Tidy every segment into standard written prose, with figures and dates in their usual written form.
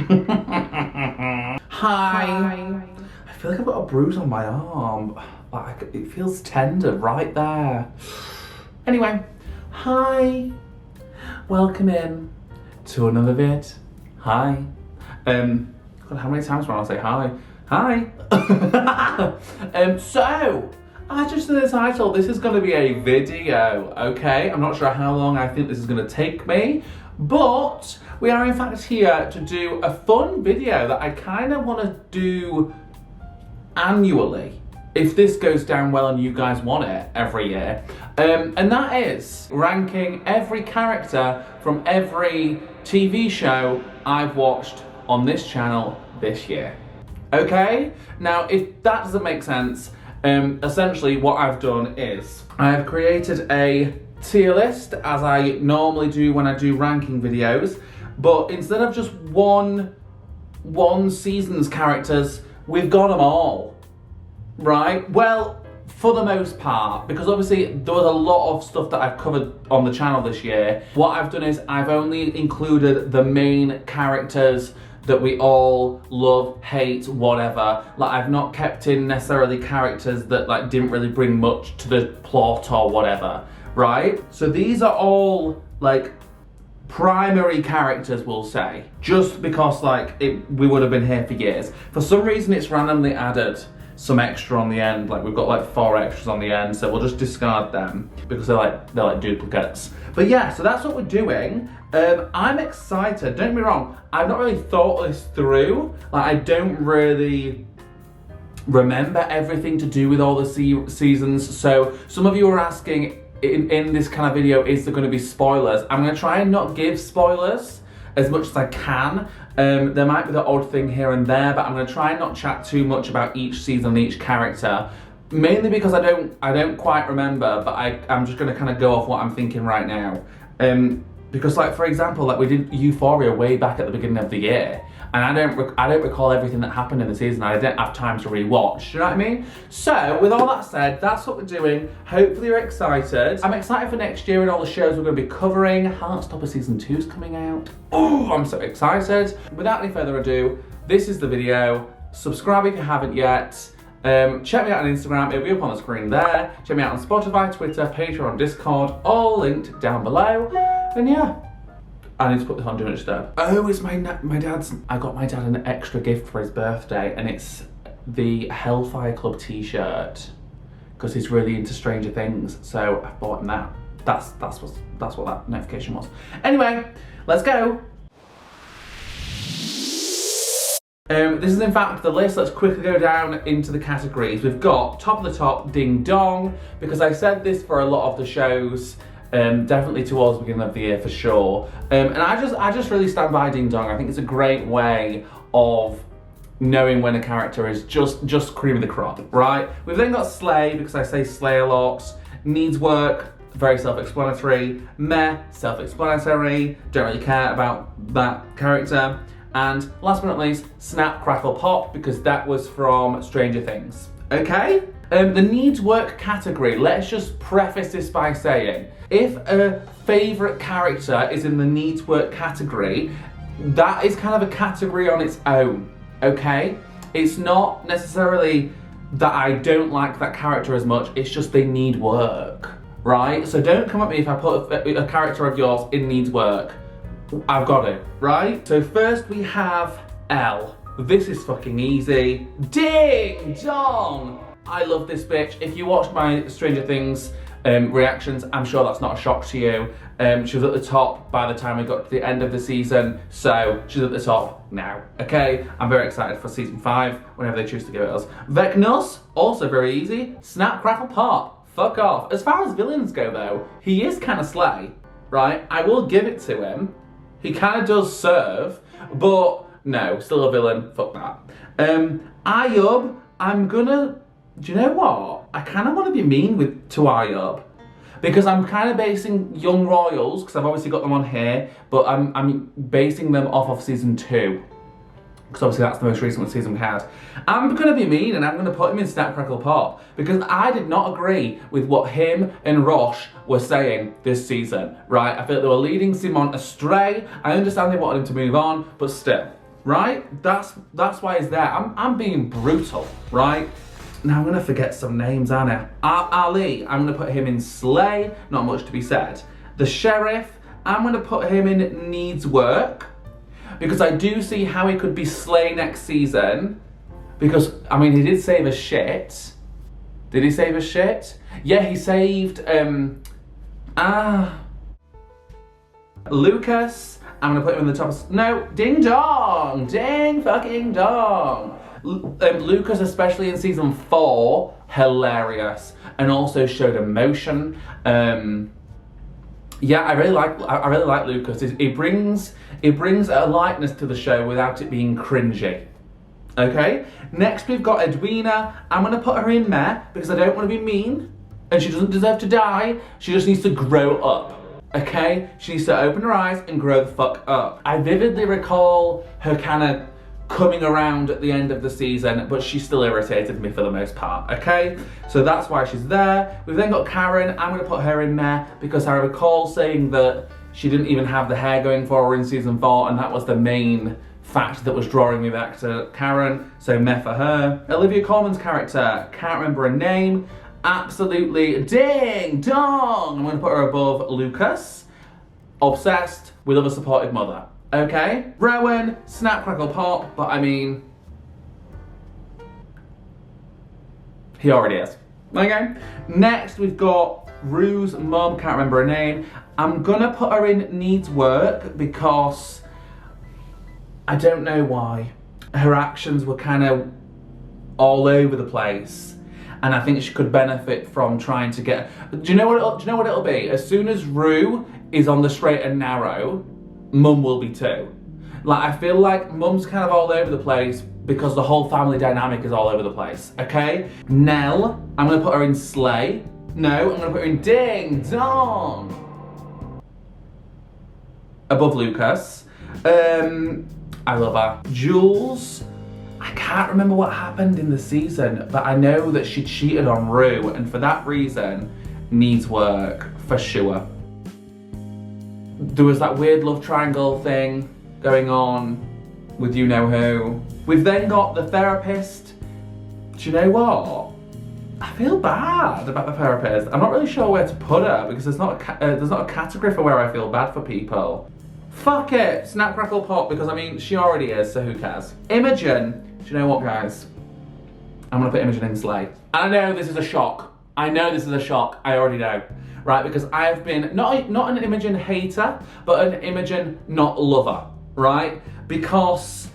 Hi. I feel like I've got a bruise on my arm. Like, it feels tender right there. Anyway, hi. Welcome in to another vid. Hi. God, how many times do I say hi? Hi. So, I just in the title, this is going to be a video, okay? I'm not sure how long I think this is going to take me, but we are in fact here to do a fun video that I kind of want to do annually, if this goes down well and you guys want it every year. And that is ranking every character from every TV show I've watched on this channel this year. Okay? Now, if that doesn't make sense, essentially what I've done is I've created a tier list, as I normally do when I do ranking videos, but instead of just one season's characters, we've got them all, right? Well, for the most part, because obviously there was a lot of stuff that I've covered on the channel this year. What I've done is I've only included the main characters that we all love, hate, whatever. Like, I've not kept in necessarily characters that like didn't really bring much to the plot or whatever, right? So these are all like primary characters, we'll say, just because like we would have been here for years. For some reason it's randomly added some extra on the end, like we've got like 4 extras on the end, so we'll just discard them because they're like duplicates. But yeah, so that's what we're doing. I'm excited, don't get me wrong, I've not really thought this through. Like, I don't really remember everything to do with all the seasons, so some of you are asking in this kind of video, is there going to be spoilers? I'm going to try and not give spoilers as much as I can. There might be the odd thing here and there, but I'm going to try and not chat too much about each season and each character, mainly because I don't quite remember, but I'm just going to kind of go off what I'm thinking right now. Because, like, for example, like we did Euphoria way back at the beginning of the year, and I don't recall everything that happened in the season. I didn't have time to rewatch, you know what I mean? So, with all that said, that's what we're doing. Hopefully you're excited. I'm excited for next year and all the shows we're going to be covering. Heartstopper Season 2 is coming out. Oh, I'm so excited. Without any further ado, this is the video. Subscribe if you haven't yet. Check me out on Instagram, it'll be up on the screen there. Check me out on Spotify, Twitter, Patreon, Discord, all linked down below. And yeah, I need to put this on Do Not Disturb. Oh, it's my dad's. I got my dad an extra gift for his birthday, and it's the Hellfire Club t-shirt, because he's really into Stranger Things, so I bought him that. That's what that notification was. Anyway, let's go. This is in fact the list. Let's quickly go down into the categories. We've got top of the top, Ding Dong, because I said this for a lot of the shows, definitely towards the beginning of the year for sure. And I just really stand by Ding Dong. I think it's a great way of knowing when a character is just cream of the crop, right? We've then got Slay, because I say Slay a lot. Needs work, very self-explanatory. Meh, self-explanatory. Don't really care about that character. And last but not least, Snap, Crackle, Pop, because that was from Stranger Things. Okay? The needs work category, let's just preface this by saying, if a favourite character is in the needs work category, that is kind of a category on its own, okay? It's not necessarily that I don't like that character as much, it's just they need work, right? So don't come at me if I put a character of yours in needs work. I've got it, right? So first we have Elle. This is fucking easy. Ding Dong! I love this bitch. If you watched my Stranger Things reactions, I'm sure that's not a shock to you. She was at the top by the time we got to the end of the season, so she's at the top now, okay? I'm very excited for season 5, whenever they choose to give it us. Vecnus, also very easy. Snap, Crackle, Pop. Fuck off. As far as villains go though, he is kind of slay, right? I will give it to him. He kind of does serve, but no, still a villain, fuck that. Ayub, do you know what? I kind of want to be mean to Ayub, because I'm kind of basing Young Royals, because I've obviously got them on here, but I'm basing them off of season 2. because obviously that's the most recent season we had. I'm going to be mean and I'm going to put him in Snap, Crackle, Pop because I did not agree with what him and Rosh were saying this season, right? I feel like they were leading Simon astray. I understand they wanted him to move on, but still, right? That's why it's there. I'm being brutal, right? Now I'm gonna forget some names, Anna. Ali, I'm gonna put him in Slay, not much to be said. The Sheriff, I'm gonna put him in Needs Work, because I do see how he could be Slay next season, because, I mean, he did save a shit. Did he save a shit? Yeah, he saved, Lucas, I'm gonna put him in the top of, no, ding dong, ding fucking dong. Lucas, especially in season 4, hilarious, and also showed emotion. Yeah, I really like Lucas. He brings a lightness to the show without it being cringy. Okay. Next we've got Edwina. I'm gonna put her in Meh because I don't want to be mean, and she doesn't deserve to die. She just needs to grow up. Okay. She needs to open her eyes and grow the fuck up. I vividly recall her kind of coming around at the end of the season, but she still irritated me for the most part, okay? So that's why she's there. We've then got Karen. I'm gonna put her in Meh because I recall saying that she didn't even have the hair going for her in season 4, and that was the main fact that was drawing me back to Karen, so Meh for her. Olivia Colman's character, can't remember her name. Absolutely ding dong. I'm gonna put her above Lucas. Obsessed, we love a supportive mother. Okay, Rowan, snap, crackle, pop, but I mean, he already is. Okay, next we've got Rue's mum, can't remember her name. I'm gonna put her in Needs Work because I don't know why. Her actions were kind of all over the place, and I think she could benefit from trying to get. Do you know what it'll be? As soon as Rue is on the straight and narrow, Mum will be too. Like, I feel like Mum's kind of all over the place because the whole family dynamic is all over the place, okay? Nell, I'm gonna put her in Slay. No, I'm gonna put her in Ding Dong. Above Lucas. I love her. Jules, I can't remember what happened in the season, but I know that she cheated on Rue, and for that reason, Needs Work, for sure. There was that weird love triangle thing going on with you know who. We've then got the therapist. Do you know what? I feel bad about the therapist. I'm not really sure where to put her because there's not a category for where I feel bad for people. Fuck it, snap, crackle, pop, because I mean, she already is, so who cares? Imogen, do you know what, guys? I'm gonna put Imogen in Slay. And I know this is a shock. I already know. Right, because I've been, not an Imogen hater, but an Imogen not lover, right? Because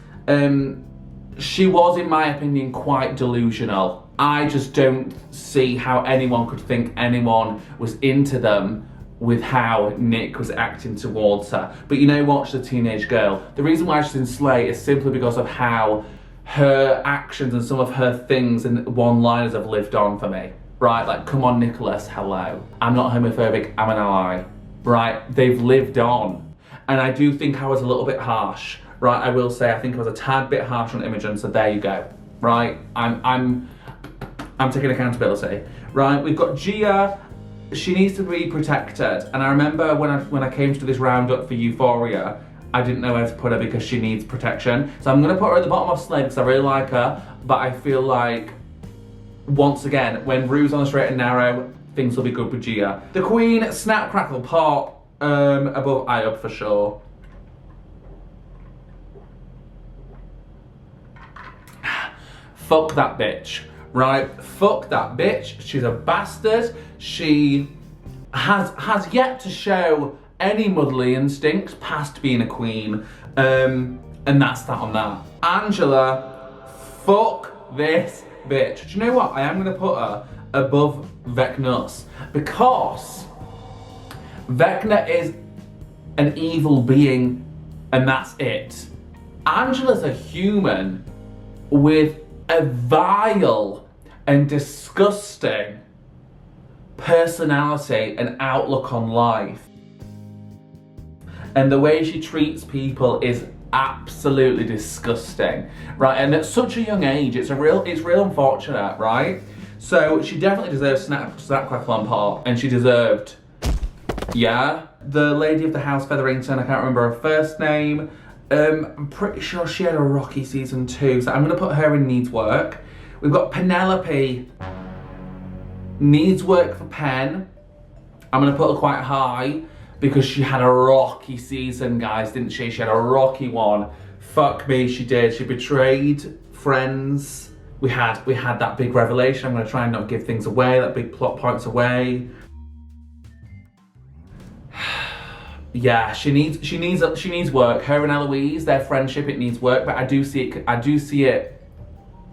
she was, in my opinion, quite delusional. I just don't see how anyone could think anyone was into them with how Nick was acting towards her. But you know what, she's a teenage girl. The reason why she's in Slay is simply because of how her actions and some of her things and one-liners have lived on for me. Right, like, come on, Nicholas, hello. I'm not homophobic, I'm an ally. Right, they've lived on. And I do think I was a little bit harsh. Right, I will say I think I was a tad bit harsh on Imogen, so there you go. Right, I'm taking accountability. Right, we've got Gia. She needs to be protected. And I remember when I came to this roundup for Euphoria, I didn't know where to put her because she needs protection. So I'm gonna put her at the bottom of Slay because I really like her, but I feel like, once again, when Rue's on the straight and narrow, things will be good with Gia. The Queen, snap, crackle, pop, above Ayub for sure. Fuck that bitch, right? Fuck that bitch. She's a bastard. She has yet to show any motherly instincts past being a queen, and that's that on that. Angela, fuck this bitch. Do you know what? I am gonna put her above Vecnus because Vecna is an evil being, and that's it. Angela's a human with a vile and disgusting personality and outlook on life. And the way she treats people is absolutely disgusting, right? And at such a young age, it's real unfortunate, right? So she definitely deserves snap, crackle, and pop, and she deserved, yeah. The lady of the house, Featherington, I can't remember her first name. I'm pretty sure she had a rocky season 2, so I'm gonna put her in needs work. We've got Penelope, needs work for Pen. I'm gonna put her quite high because she had a rocky season, guys, didn't she? She had a rocky one. Fuck me, she did. She betrayed friends. We had that big revelation. I'm gonna try and not give things away, that big plot points away. Yeah, she needs work. Her and Eloise, their friendship, it needs work, but I do see it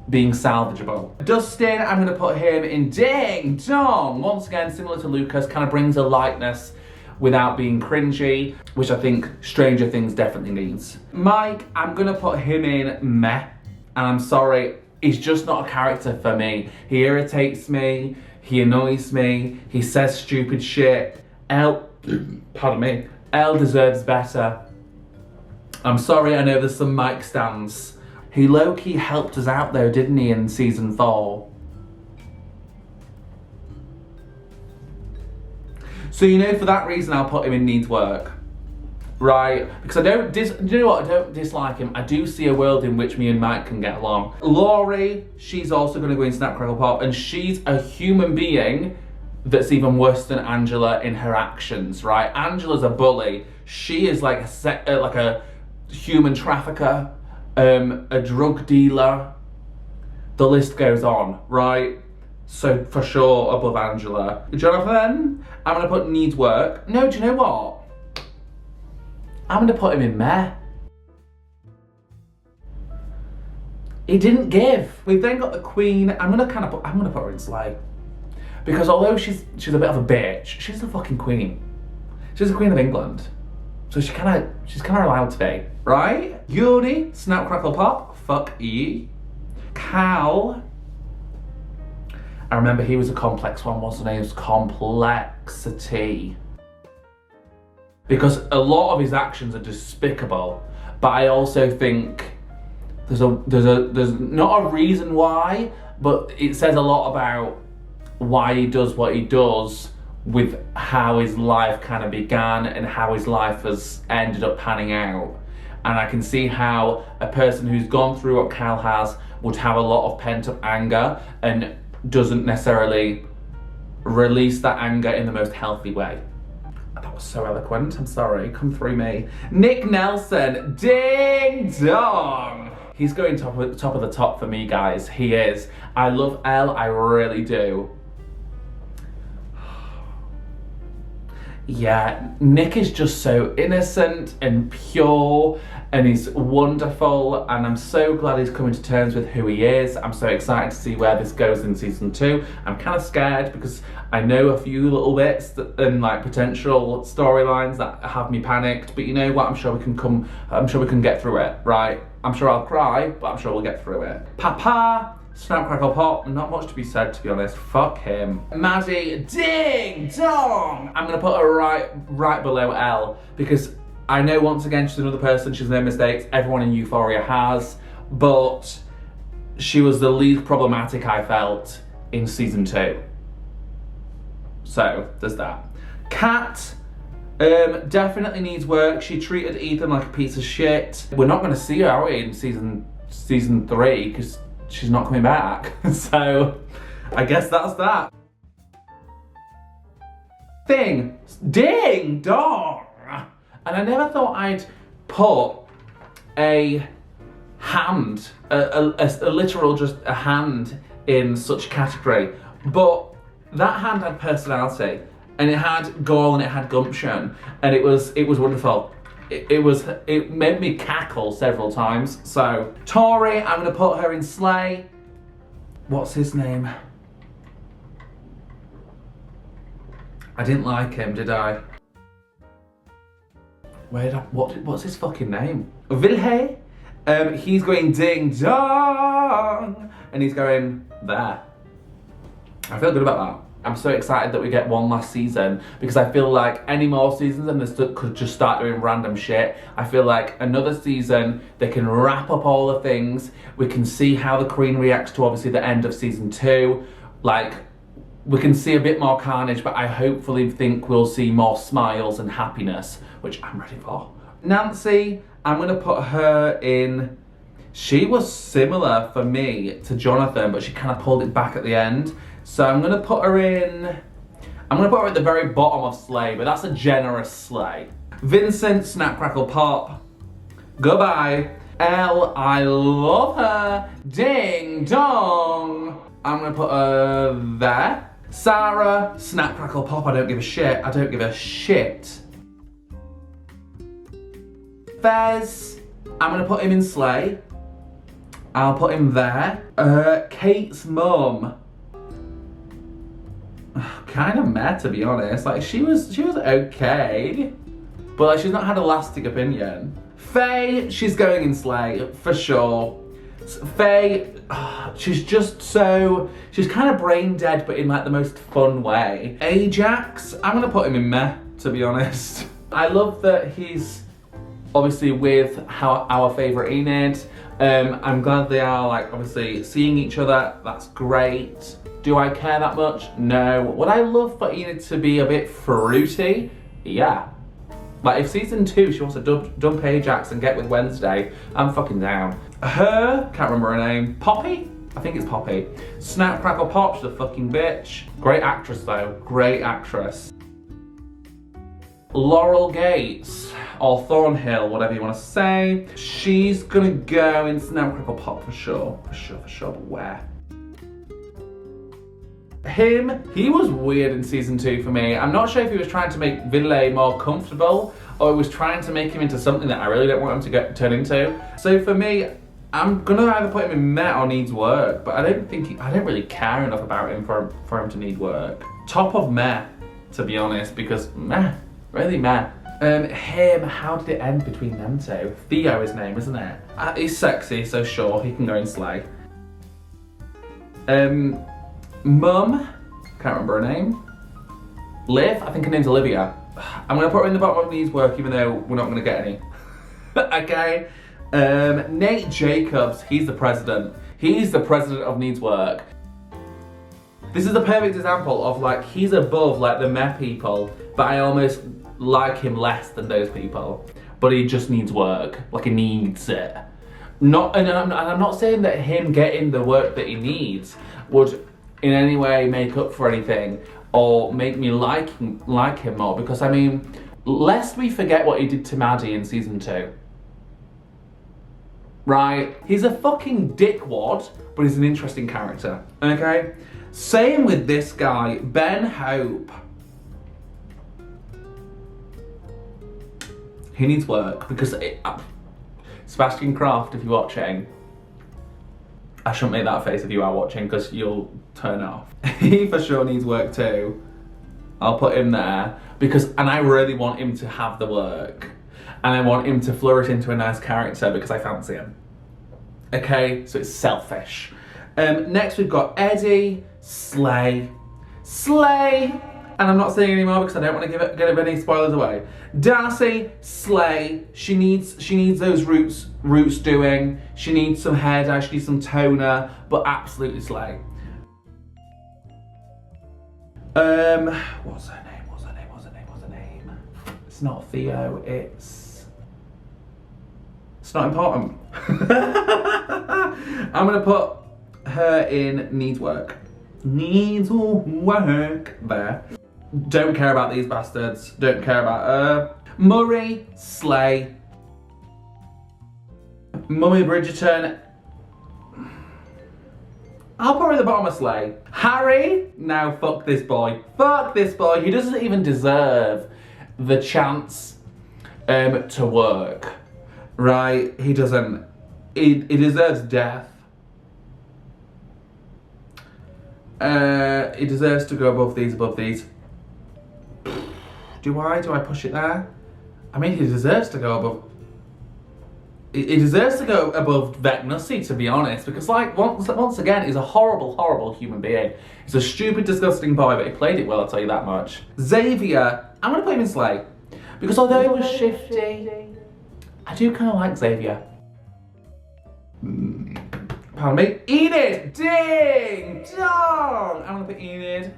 being salvageable. Dustin, I'm gonna put him in Ding Dong. Once again, similar to Lucas, kind of brings a lightness without being cringy, which I think Stranger Things definitely needs. Mike, I'm gonna put him in Meh, and I'm sorry, he's just not a character for me. He irritates me, he annoys me, he says stupid shit. Pardon me, Elle deserves better. I'm sorry, I know there's some Mike stans. He low-key helped us out though, didn't he, in season 4? So you know, for that reason, I'll put him in needs work, right? Because I don't you know what? I don't dislike him. I do see a world in which me and Mike can get along. Laurie, she's also going to go in Snap Crackle Pop, and she's a human being that's even worse than Angela in her actions, right? Angela's a bully. She is like a human trafficker, a drug dealer. The list goes on, right? So for sure above Angela. Jonathan, I'm gonna put needs work. No, do you know what? I'm gonna put him in Meh. He didn't give. We've then got the Queen. I'm gonna put her in Slay. Because although she's a bit of a bitch, she's the fucking Queen. She's the Queen of England. So she's kinda allowed to be, right? Yuri, Snap Crackle Pop, fuck ye. Cal, I remember he was a complex one, wasn't he? It was complexity. Because a lot of his actions are despicable, but I also think there's not a reason why, but it says a lot about why he does what he does with how his life kind of began and how his life has ended up panning out. And I can see how a person who's gone through what Cal has would have a lot of pent-up anger and doesn't necessarily release that anger in the most healthy way. That was so eloquent, I'm sorry, come through me. Nick Nelson, ding dong! He's going top of the top for me, guys, he is. I love Elle, I really do. Yeah, Nick is just so innocent and pure, and he's wonderful, and I'm so glad he's coming to terms with who he is. I'm so excited to see where this goes in season 2. I'm kind of scared because I know a few little bits and like potential storylines that have me panicked, but you know what, I'm sure we can get through it, right? I'm sure I'll cry, but I'm sure we'll get through it. Papa, Snap Crackle Pop, not much to be said, to be honest. Fuck him. Maddie, ding dong! I'm gonna put her right below Elle because I know once again she's another person, she's no mistakes, everyone in Euphoria has, but she was the least problematic I felt in season 2. So, there's that. Kat, definitely needs work. She treated Ethan like a piece of shit. We're not gonna see her, are we, in season 3, because she's not coming back. So, I guess that's that. Ding dong! And I never thought I'd put a hand, a literal just a hand in such a category, but that hand had personality, and it had gall and it had gumption, and it was wonderful. It made me cackle several times. So Tori, I'm gonna put her in Slay. What's his name? I didn't like him, did I? What's his fucking name? Vilhe? He's going ding dong, and he's going there. I feel good about that. I'm so excited that we get one last season because I feel like any more seasons and this could just start doing random shit. I feel like another season, they can wrap up all the things. We can see how the Queen reacts to obviously the end of season 2. Like, we can see a bit more carnage, but I hopefully think we'll see more smiles and happiness, which I'm ready for. Nancy, I'm gonna put her in, she was similar for me to Jonathan, but she kind of pulled it back at the end. So I'm gonna put her at the very bottom of Slay, but that's a generous Slay. Vincent, Snap Crackle Pop, goodbye. Elle, I love her, ding dong. I'm gonna put her there. Sarah, Snap Crackle Pop, I don't give a shit, I don't give a shit. Fez, I'm gonna put him in Slay. I'll put him there. Kate's mum, kind of meh, to be honest. Like, she was okay, but like, she's not had a lasting opinion. Faye, she's going in Slay for sure. Faye, she's kind of brain dead, but in like the most fun way. Ajax, I'm gonna put him in meh, to be honest. I love that he's obviously with our favourite Enid. I'm glad they are like obviously seeing each other, that's great. Do I care that much? No. Would I love for Enid to be a bit fruity? Yeah. Like, if season 2 she wants to dump Ajax and get with Wednesday, I'm fucking down. Her, can't remember her name, Poppy? I think it's Poppy. Snap Crackle Pop, she's a fucking bitch. Great actress though, great actress. Laurel Gates, or Thornhill, whatever you want to say. She's gonna go in Snap Crackle Pop for sure, but where? Him, he was weird in season 2 for me. I'm not sure if he was trying to make Ville more comfortable or he was trying to make him into something that I really don't want him to turn into. So for me, I'm gonna either put him in meh or needs work, but I don't really care enough about him for him to need work. Top of meh, to be honest, because meh, really meh. Him, how did it end between them two? Theo, his name, isn't it? He's sexy, so sure, he can go in Slay. Mum, can't remember her name. Liv, I think her name's Olivia. I'm gonna put her in the bottom of needs work even though we're not gonna get any. Okay. Nate Jacobs, he's the president. He's the president of needs work. This is the perfect example of like, he's above like the meh people, but I almost like him less than those people. But he just needs work, like he needs it. And I'm not saying that him getting the work that he needs would in any way make up for anything or make me like him more, because I mean, lest we forget what he did to Maddie in season 2. Right? He's a fucking dickwad, but he's an interesting character, okay? Same with this guy, Ben Hope. He needs work, because Sebastian Croft, if you're watching, I shouldn't make that face if you are watching because you'll turn off. He for sure needs work too. I'll put him there and I really want him to have the work and I want him to flourish into a nice character because I fancy him. Okay, so it's selfish. Next we've got Eddie, Slay, and I'm not saying any more because I don't want to give any spoilers away. Darcy, Slay, she needs those roots doing. She needs some hair dye, she needs some toner, but absolutely Slay. What's her name? It's not Theo, it's not important. I'm gonna put her in needs work. Needs work there. Don't care about these bastards. Don't care about her. Murray, Slay. Mummy Bridgerton. I'll put her at the bottom of Slay. Harry, now fuck this boy. Fuck this boy. He doesn't even deserve the chance to work. Right? He doesn't. He deserves death. He deserves to go above these. Do I push it there? I mean, he deserves to go above. He deserves to go above Vec Nussey, to be honest, because like once again, he's a horrible human being. He's a stupid, disgusting boy, but he played it well, I'll tell you that much. Xavier, I'm gonna put him in Slay, because although he was shifty, I do kind of like Xavier. Pardon me. Enid! Ding! Dong! I'm gonna put Enid.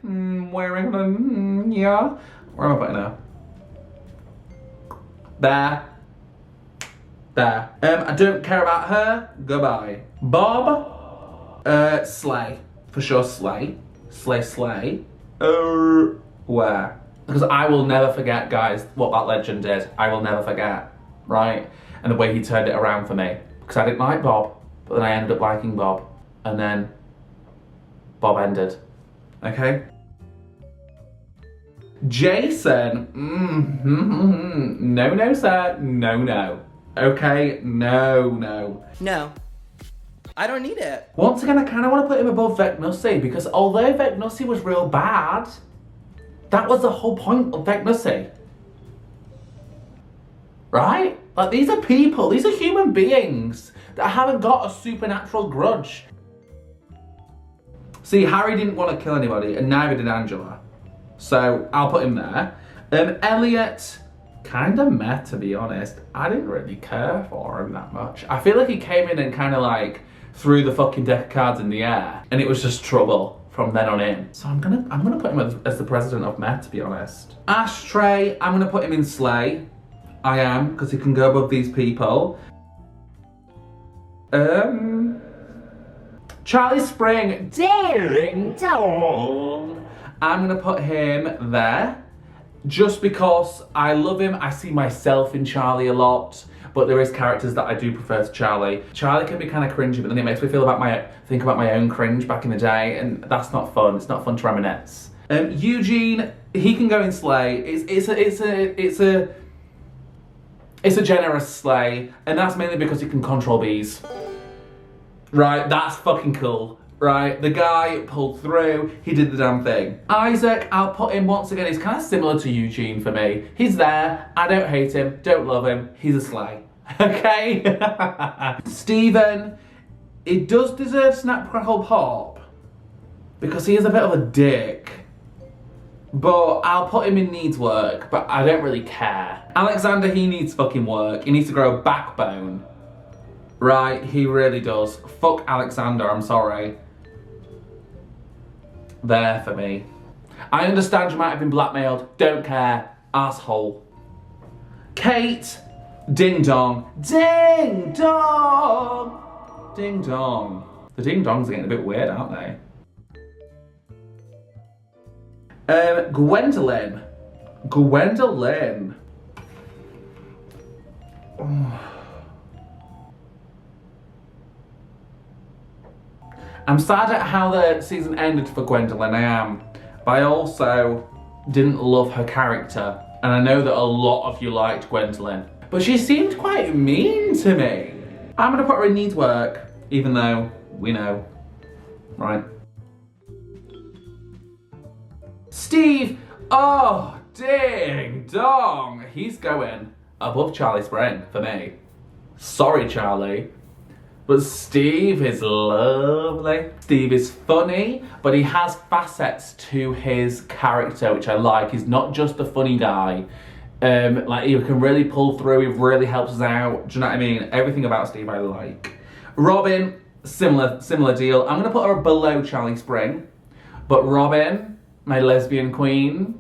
Where am I gonna... yeah. Where am I putting her? There. There. I don't care about her. Goodbye. Bob. Slay. For sure, slay. Slay. Where? Because I will never forget, guys, what that legend did. I will never forget, right? And the way he turned it around for me. Because I didn't like Bob, but then I ended up liking Bob. And then Bob ended. Okay? Jason. No, sir. No. Okay? No. No. I don't need it. Once again, I kind of want to put him above Vec Nussey, because although Vec Nussey was real bad, that was the whole point of Vec Nussey. Right? Like, these are people, these are human beings that haven't got a supernatural grudge. See, Harry didn't want to kill anybody, and neither did Angela. So, I'll put him there. Elliot, kind of meh, to be honest. I didn't really care for him that much. I feel like he came in and kind of like threw the fucking deck of cards in the air, and it was just trouble from then on in. So I'm gonna put him as the president of Met, to be honest. Ashtray, I'm gonna put him in Slay. I am, because he can go above these people. Charlie Spring, ding dong. I'm gonna put him there, just because I love him. I see myself in Charlie a lot, but there is characters that I do prefer to Charlie. Charlie can be kind of cringy, but then it makes me think about my own cringe back in the day, and that's not fun. It's not fun to reminisce. Eugene, he can go in Slay. It's a generous Slay, and that's mainly because he can control bees. Right, that's fucking cool. Right, the guy pulled through, he did the damn thing. Isaac, I'll put him once again, he's kind of similar to Eugene for me. He's there, I don't hate him, don't love him, he's a Slay. Okay? Stephen, he does deserve Snap, Crackle, Pop, because he is a bit of a dick. But I'll put him in needs work, but I don't really care. Alexander, he needs fucking work. He needs to grow a backbone. Right, he really does. Fuck Alexander, I'm sorry. There for me. I understand you might have been blackmailed. Don't care. Asshole. Kate, ding dong. Ding dong! Ding dong. The ding dongs are getting a bit weird, aren't they? Gwendolyn. Oh. I'm sad at how the season ended for Gwendolyn, I am. But I also didn't love her character. And I know that a lot of you liked Gwendolyn. But she seemed quite mean to me. I'm gonna put her in needs work, even though we know, right? Steve, oh, ding dong. He's going above Charlie Spring for me. Sorry, Charlie. But Steve is lovely. Steve is funny, but he has facets to his character, which I like. He's not just a funny guy. Like, he can really pull through, he really helps us out. Do you know what I mean? Everything about Steve I like. Robin, similar deal. I'm gonna put her below Charlie Spring. But Robin, my lesbian queen,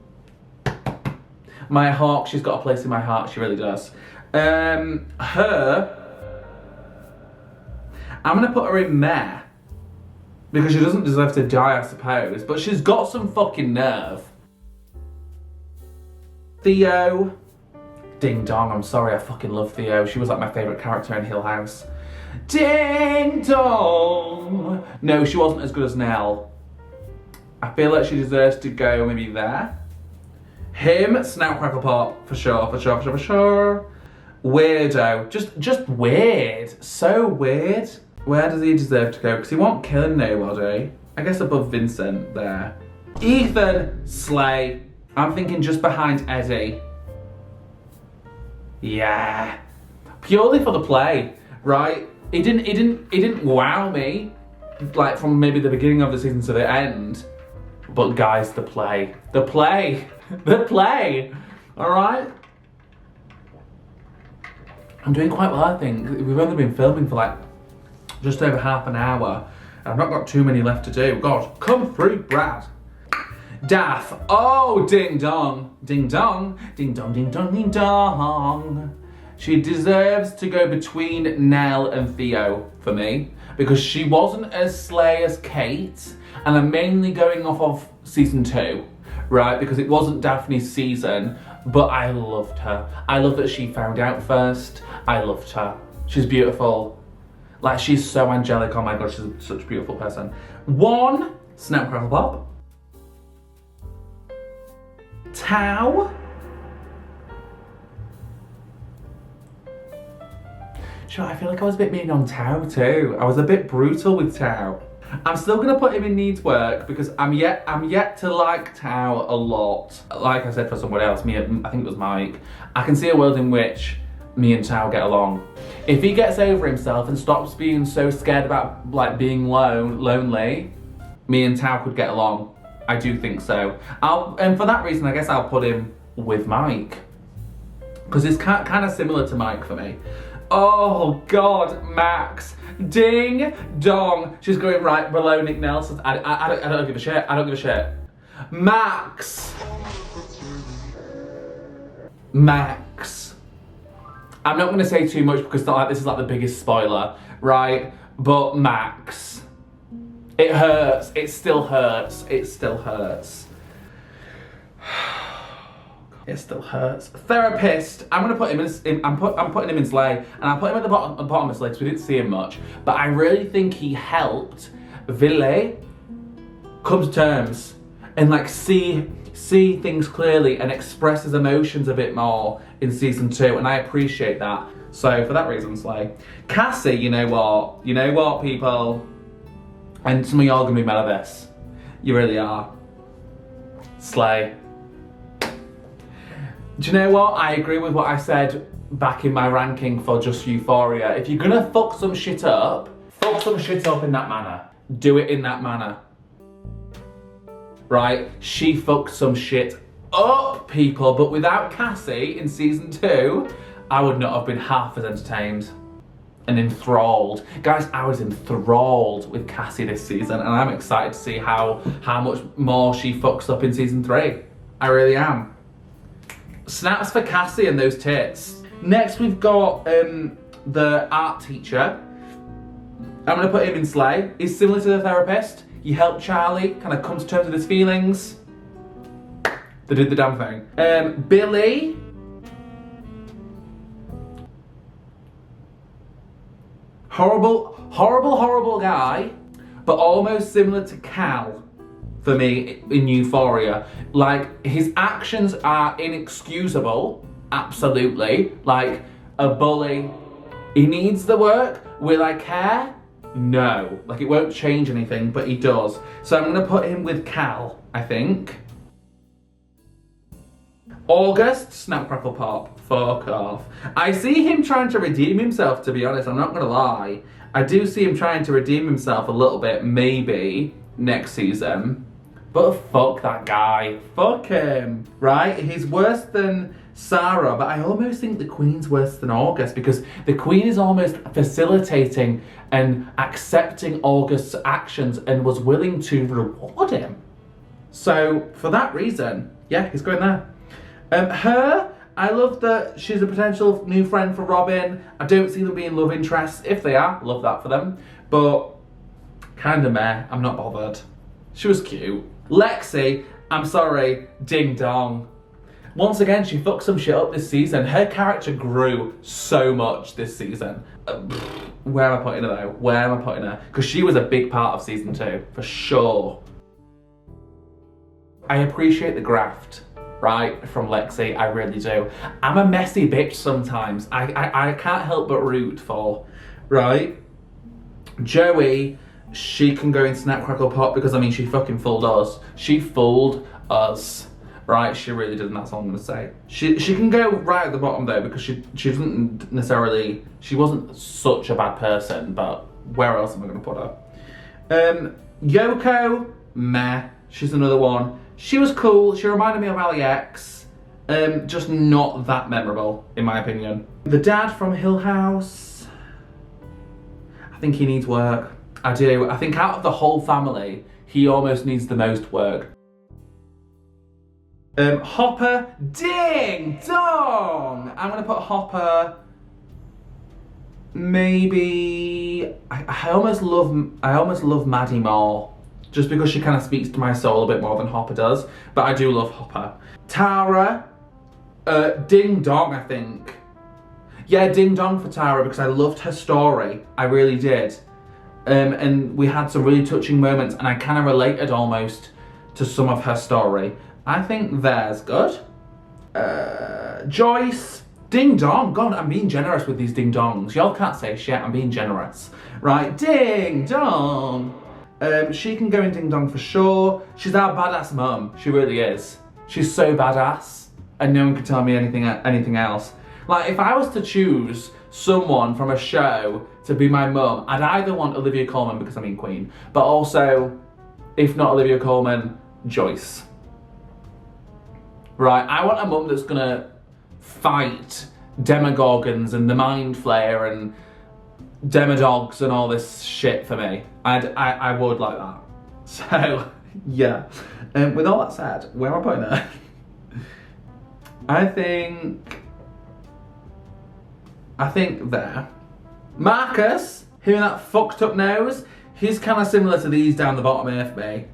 my heart, she's got a place in my heart, she really does. Her, I'm gonna put her in there because she doesn't deserve to die, I suppose, but she's got some fucking nerve. Theo, ding dong, I'm sorry, I fucking love Theo. She was like my favourite character in Hill House. Ding dong! No, she wasn't as good as Nell. I feel like she deserves to go maybe there. Him, Snout Crackle Pop, for sure. Weirdo, just weird, so weird. Where does he deserve to go? Because he won't kill nobody. I guess above Vincent there. Ethan, Slay. I'm thinking just behind Eddie. Yeah. Purely for the play, right? It didn't wow me, like from maybe the beginning of the season to the end. But guys, the play. All right? I'm doing quite well, I think. We've only been filming for like just over half an hour. I've not got too many left to do. God, come through, Brad. Daff. Oh, ding dong. Ding dong. Ding dong, ding dong, ding dong. She deserves to go between Nell and Theo for me, because she wasn't as slay as Kate, and I'm mainly going off of season 2, right? Because it wasn't Daphne's season, but I loved her. I love that she found out first. I loved her. She's beautiful. Like, she's so angelic. Oh my God, she's such a beautiful person. 1, Snap Crackle Pop. Tao. Sure, I feel like I was a bit mean on Tao too. I was a bit brutal with Tao. I'm still gonna put him in needs work because I'm yet to like Tao a lot. Like I said for someone else, I think it was Mike. I can see a world in which me and Tao get along. If he gets over himself and stops being so scared about like being lonely, me and Tao could get along. I do think so. And for that reason, I guess I'll put him with Mike, because it's kind of similar to Mike for me. Oh God, Max. Ding dong. She's going right below Nick Nelson. I don't give a shit. I don't give a shit. Max. Max. I'm not going to say too much because this is like the biggest spoiler, right? But Max. It hurts. It still hurts. It still hurts. It still hurts. Therapist. I'm gonna put him in. I'm putting him in Slay, and I'll put him at the bottom of Slay because we didn't see him much. But I really think he helped Ville come to terms and like see things clearly and express his emotions a bit more in season 2, and I appreciate that. So for that reason, Slay. Cassie, you know what? You know what, people? And some of y'all are gonna be mad at this. You really are. Slay. Do you know what? I agree with what I said back in my ranking for just Euphoria. If you're gonna fuck some shit up in that manner. Do it in that manner. Right? She fucked some shit up, people, but without Cassie in season 2, I would not have been half as entertained and enthralled. Guys, I was enthralled with Cassie this season, and I'm excited to see how much more she fucks up in season 3. I really am. Snaps for Cassie and those tits. Next we've got the art teacher. I'm gonna put him in Slay. He's similar to the therapist. He helped Charlie kind of come to terms with his feelings. They did the damn thing. Billy. Horrible guy, but almost similar to Cal. For me, in Euphoria. Like, his actions are inexcusable, absolutely. Like, a bully. He needs the work. Will I care? No. Like, it won't change anything, but he does. So I'm gonna put him with Cal, I think. August, Snap Crackle Pop, fuck off. I see him trying to redeem himself, to be honest, I'm not gonna lie. I do see him trying to redeem himself a little bit, maybe, next season. But fuck that guy. Fuck him. Right? He's worse than Sarah, but I almost think the Queen's worse than August because the Queen is almost facilitating and accepting August's actions and was willing to reward him. So, for that reason, yeah, he's going there. Her, I love that she's a potential new friend for Robin. I don't see them being love interests. If they are, love that for them. But, kinda meh. I'm not bothered. She was cute. Lexi, I'm sorry, ding dong. Once again, she fucked some shit up this season. Her character grew so much this season. Where am I putting her though? Where am I putting her? Because she was a big part of season 2, for sure. I appreciate the graft, right, from Lexi, I really do. I'm a messy bitch sometimes. I can't help but root for, right? Joey, she can go in Snap Crackle Pop because, I mean, she fucking fooled us. She fooled us, right? She really did, and that's all I'm gonna say. She can go right at the bottom though because she doesn't necessarily, she wasn't such a bad person, but where else am I gonna put her? Yoko, meh. She's another one. She was cool. She reminded me of Ali X. Just not that memorable, in my opinion. The dad from Hill House. I think he needs work. I do. I think out of the whole family, he almost needs the most work. Hopper, ding dong! I'm gonna put Hopper maybe I almost love Maddie more, just because she kind of speaks to my soul a bit more than Hopper does. But I do love Hopper. Tara, Ding Dong, I think. Yeah, Ding Dong for Tara, because I loved her story. I really did. And we had some really touching moments, and I kind of related almost to some of her story. I think there's good. Joyce, Ding Dong. God, I'm being generous with these Ding Dongs. Y'all can't say shit, I'm being generous. Right, Ding Dong. She can go in Ding Dong for sure. She's our badass mum. She really is. She's so badass, and no one can tell me anything else. Like, if I was to choose someone from a show to be my mum, I'd either want Olivia Colman, because I mean Queen, but also, if not Olivia Colman, Joyce. Right, I want a mum that's gonna fight Demogorgons and the Mind Flayer and Demodogs and all this shit for me. I would like that. So, yeah. With all that said, where am I putting her? I think there. Marcus, who that fucked up nose, he's kind of similar to these down the bottom here for me.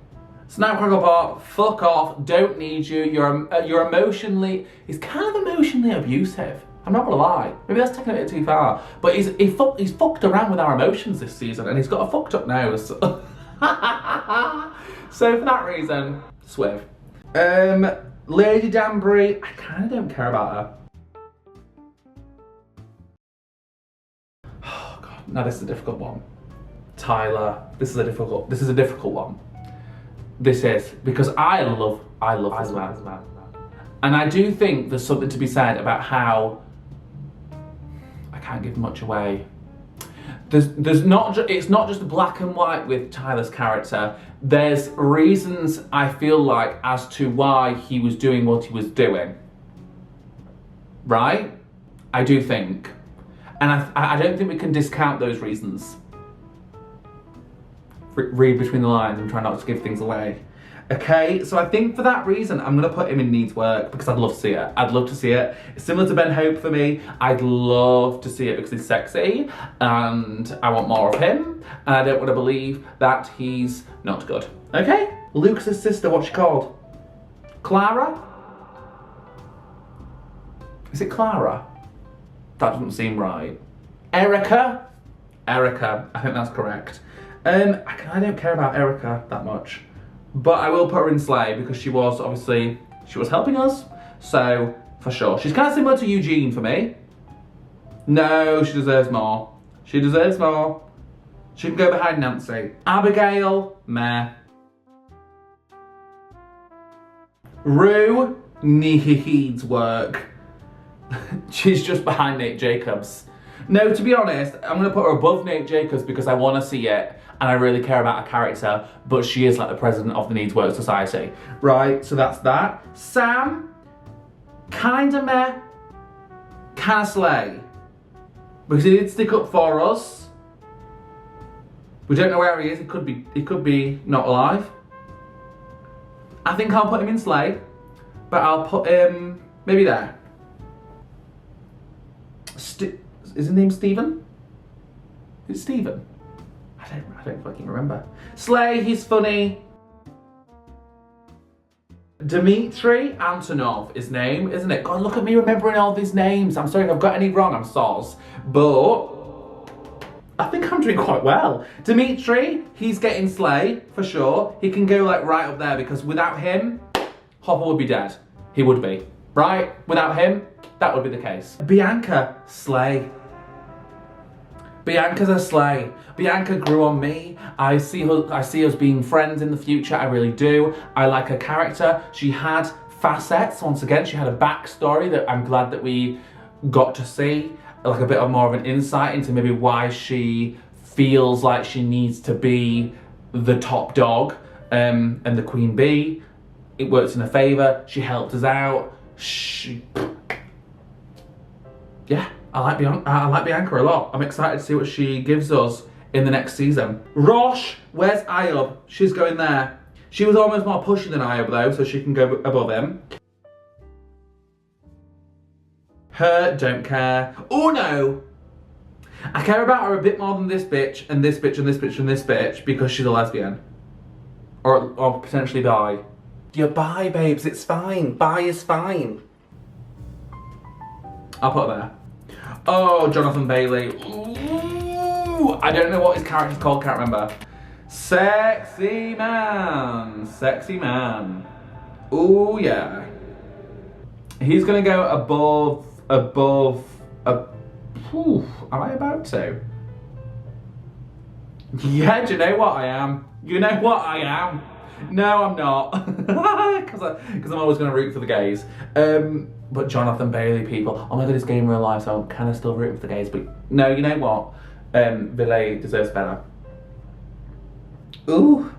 Snapcrackle Pop, fuck off, don't need you, you're emotionally, he's kind of emotionally abusive. I'm not gonna lie, maybe that's taking it a bit too far, but he's fucked around with our emotions this season, and he's got a fucked up nose. So for that reason, Swiv. Lady Danbury, I kind of don't care about her. Oh God, now this is a difficult one. Tyler, this is a difficult one. This is, because I love this man. And I do think there's something to be said about how, I can't give much away. It's not just black and white with Tyler's character. There's reasons, I feel like, as to why he was doing what he was doing. Right? I do think. And I don't think we can discount those reasons. Read between the lines and try not to give things away. Okay, so I think for that reason, I'm gonna put him in Needs Work, because I'd love to see it. I'd love to see it. It's similar to Ben Hope for me. I'd love to see it because he's sexy, and I want more of him, and I don't want to believe that he's not good. Okay, Lucas's sister, what's she called? Clara? Is it Clara? That doesn't seem right. Erica? Erica, I think that's correct. I don't care about Erica that much, but I will put her in Slay because she was helping us, so for sure. She's kind of similar to Eugene for me. No, she deserves more. She deserves more. She can go behind Nancy. Abigail, meh. Rue needs work. She's just behind Nate Jacobs. No, to be honest, I'm gonna put her above Nate Jacobs because I wanna see it and I really care about her character, but she is like the president of the Needs Work Society. Right, so that's that. Sam, kinda meh, kinda slay. Because he did stick up for us. We don't know where he is, he could be not alive. I think I'll put him in slay, but I'll put him maybe there. Is his name Stephen? Is it Stephen? I don't fucking remember. Slay, he's funny. Dmitry Antonov, his name, isn't it? God, look at me remembering all these names. I'm sorry if I've got any wrong, I'm soz. But I think I'm doing quite well. Dmitry, he's getting slay, for sure. He can go like right up there because without him, Hopper would be dead. He would be, right? Without him, that would be the case. Bianca, slay. Bianca's a slay. Bianca grew on me. I see us being friends in the future, I really do. I like her character. She had facets, once again, she had a backstory that I'm glad that we got to see. Like a bit of more of an insight into maybe why she feels like she needs to be the top dog and the queen bee. It works in her favour. She helped us out. Yeah, I like Bianca a lot. I'm excited to see what she gives us in the next season. Rosh, where's Ayub? She's going there. She was almost more pushy than Ayub though, so she can go above him. Her, don't care. Oh no! I care about her a bit more than this bitch, and this bitch, and this bitch, and this bitch, because she's a lesbian. Or potentially bi. You're bi, babes. It's fine. Bi is fine. I'll put her there. Oh, Jonathan Bailey. Ooh, I don't know what his character's called, can't remember. Sexy man. Sexy man. Ooh, yeah. He's gonna go Ooh, am I about to? Yeah, do you know what I am? You know what I am? No, I'm not. Because I'm always going to root for the gays. But Jonathan Bailey, people. Oh my god, it's gay in real life, so I'm kind of still rooting for the gays. But no, you know what? Villet deserves better. Ooh.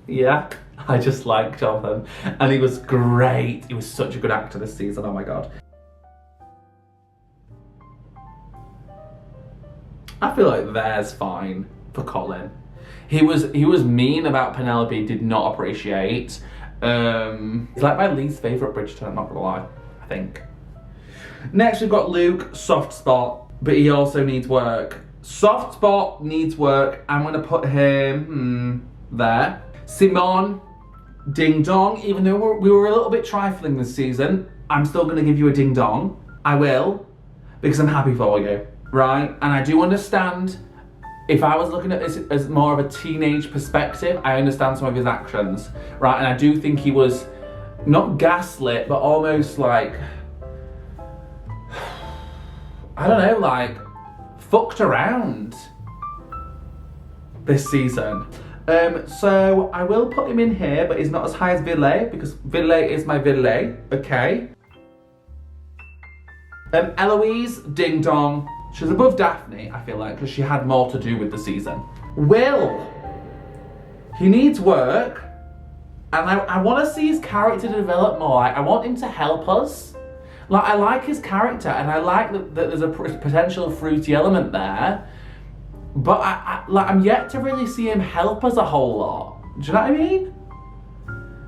Yeah. I just like Jonathan. And he was great. He was such a good actor this season. Oh my god. I feel like there's fine for Colin. He was mean about Penelope, did not appreciate. He's like my least favourite Bridgerton, I'm not gonna lie, I think. Next we've got Luke, soft spot, but he also needs work. Soft spot needs work, I'm gonna put him, there. Simone, ding dong, even though we were a little bit trifling this season, I'm still gonna give you a ding dong. I will, because I'm happy for you. Right, and I do understand, if I was looking at this as more of a teenage perspective, I understand some of his actions, right, and I do think he was not gaslit, but almost like, I don't know, like, fucked around this season. So I will put him in here, but he's not as high as Villet, because Villet is my Villet, okay? Eloise, ding dong. She's above Daphne, I feel like, because she had more to do with the season. Will, he needs work, and I want to see his character develop more. I want him to help us. Like, I like his character, and I like that there's a potential fruity element there, but I'm yet to really see him help us a whole lot. Do you know what I mean?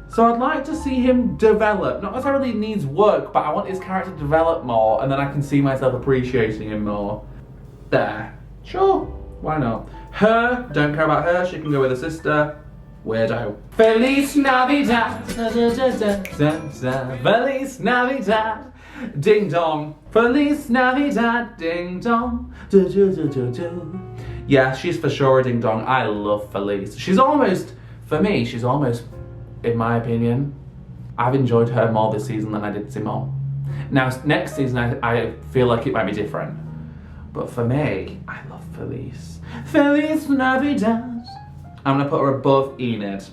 So I'd like to see him develop. Not necessarily needs work, but I want his character to develop more, and then I can see myself appreciating him more. There. Sure, why not? Her, don't care about her, she can go with her sister. Weirdo. Feliz Navidad. Feliz Navidad. Ding dong. Feliz Navidad. Ding dong. Yeah, she's for sure a ding dong. I love Feliz. She's almost, for me, in my opinion, I've enjoyed her more this season than I did Simone. Now, next season, I feel like it might be different. But for me, I love Feliz. Feliz Navidad. I'm gonna put her above Enid.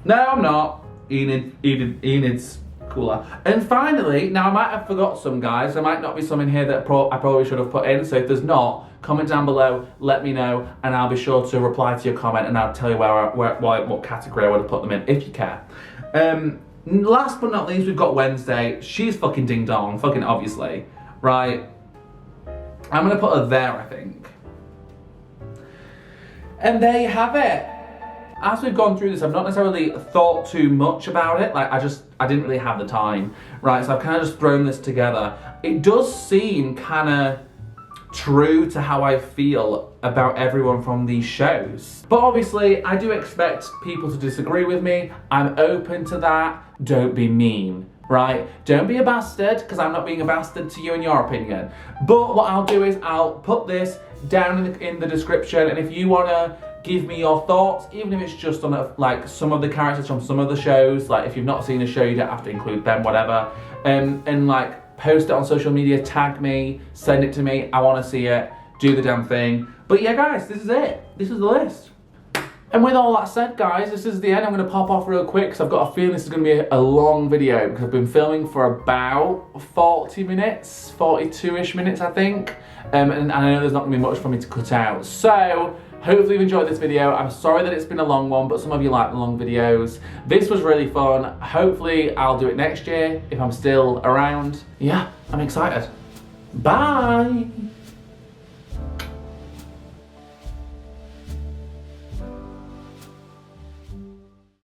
No, I'm not. Enid's cooler. And finally, now I might have forgot some, guys. There might not be some in here that I probably should have put in. So if there's not, comment down below, let me know, and I'll be sure to reply to your comment, and I'll tell you what category I would have put them in, if you care. Last but not least, we've got Wednesday. She's fucking ding dong, fucking obviously, right? I'm gonna put her there, I think. And there you have it. As we've gone through this, I've not necessarily thought too much about it. Like, I didn't really have the time, right? So I've kind of just thrown this together. It does seem kind of true to how I feel about everyone from these shows. But obviously, I do expect people to disagree with me. I'm open to that. Don't be mean, right? Don't be a bastard, because I'm not being a bastard to you in your opinion. But what I'll do is I'll put this down in the description, and if you want to give me your thoughts, even if it's just on like some of the characters from some of the shows, like if you've not seen a show, you don't have to include them, whatever, and like post it on social media, tag me, send it to me, I want to see it, do the damn thing. But yeah, guys, this is it. This is the list. And with all that said, guys, this is the end. I'm going to pop off real quick because I've got a feeling this is going to be a long video, because I've been filming for about 40 minutes, 42-ish minutes, I think. And I know there's not going to be much for me to cut out. So, hopefully you've enjoyed this video. I'm sorry that it's been a long one, but some of you like the long videos. This was really fun. Hopefully I'll do it next year if I'm still around. Yeah, I'm excited. Bye.